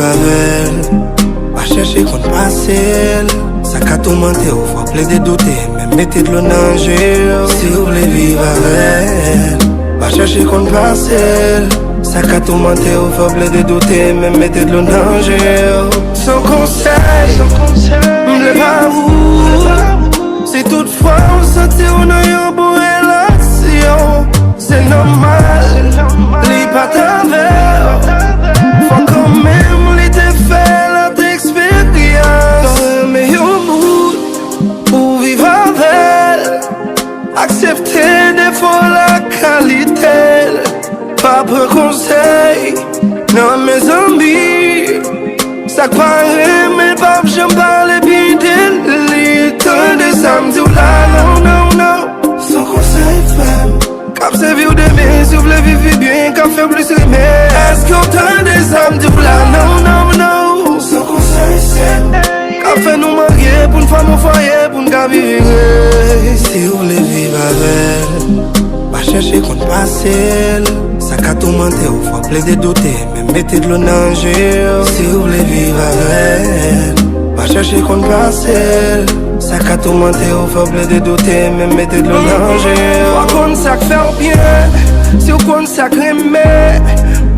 vivre avec. Pas chercher qu'on passe. Ça qu'a tout menté, ou faut plaisir de douter, même mettez de l'eau dans si vous voulez vivre avec. Pas chercher qu'on passe. Ça qu'a tout menté, ou faut plaisir de douter, même mettez de l'eau dans Son conseil, m'le pas vous. Si toutefois on sentit on a eu une bonne relation, c'est normal, li pas ta verre. Faut quand même li te faire notre expérience. Mais au bout, pour vivre avec, accepter des fois la qualité. Pas pour conseil, non mes amis. Ça paraît, mais pas j'en parle bien de lui. Tant de samedi là, non, non, non. Sans conseil femme, cap c'est vieux de mes, si vous voulez vivre bien, cap fait plus aimer. Est-ce qu'on t'a des samedi là, non, non, non. Sans conseil c'est, cap fait nous marier pour une femme au foyer, pour une gars vivre. Si vous voulez vivre avec, pas chercher qu'on passe. Ça qu'a tout menté, ou faut plaisir de douter, même mettez de l'eau dans si vous voulez vivre avec. Pas chercher qu'on passe. Ça qu'a tout menté, ou faut plaisir de douter, même mettez de l'eau dans Faut qu'on ça fait bien, si on ça crème.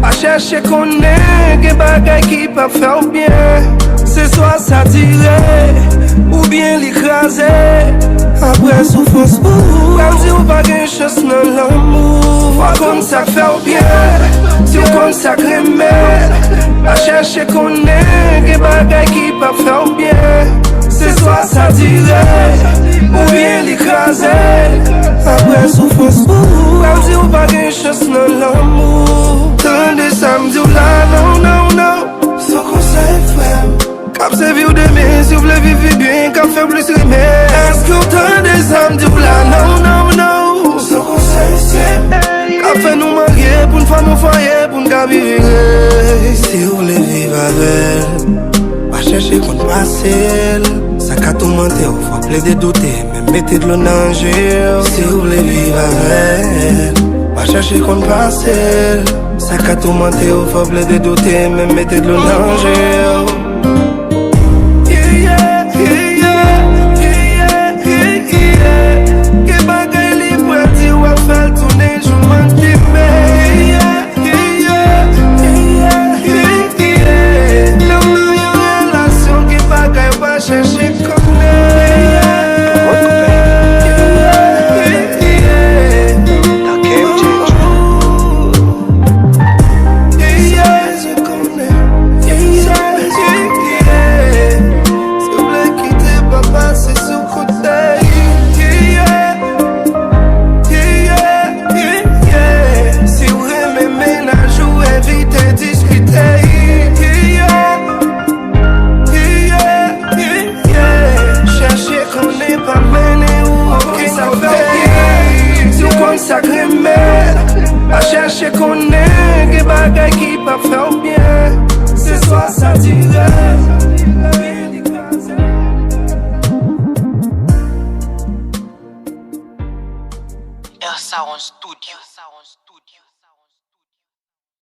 Pas chercher qu'on est, des bagailles qui peuvent faire bien. C'est soit ça tirer, ou bien l'écraser. Après souffrance, comme si on pas gagne chance dans l'amour. Faut qu'on ça fait bien, si on consacre mais à chercher qu'on est, des bagailles qui peuvent faire bien. C'est soit ça tirer, ou bien l'écraser. Après souffrance, comme si on pas gagne chance dans l'amour. Tant de samedi là, non, non, non. Sans conseil frère, cap c'est vieux de mes, si vous voulez vivre bien, cap fait plus aimer. Est-ce qu'on t'a des âmes du là, non, non, non. Sans conseil c'est, cap fait nous marier, pour une femme au foyer, pour une gars vivre. Si vous voulez vivre avec, pas chercher qu'on passe. Ça qu'a tout menté, ou faut plaisir de douter, même mettez de l'eau dans si vous voulez vivre avec. Pas chercher qu'on passe. Ça qu'a tout menté, ou faut plaisir de douter, même mettez de l'eau dans qu'on est, des bagailles qui peuvent faire bien. C'est soit ça tirer. Air Sound Studio.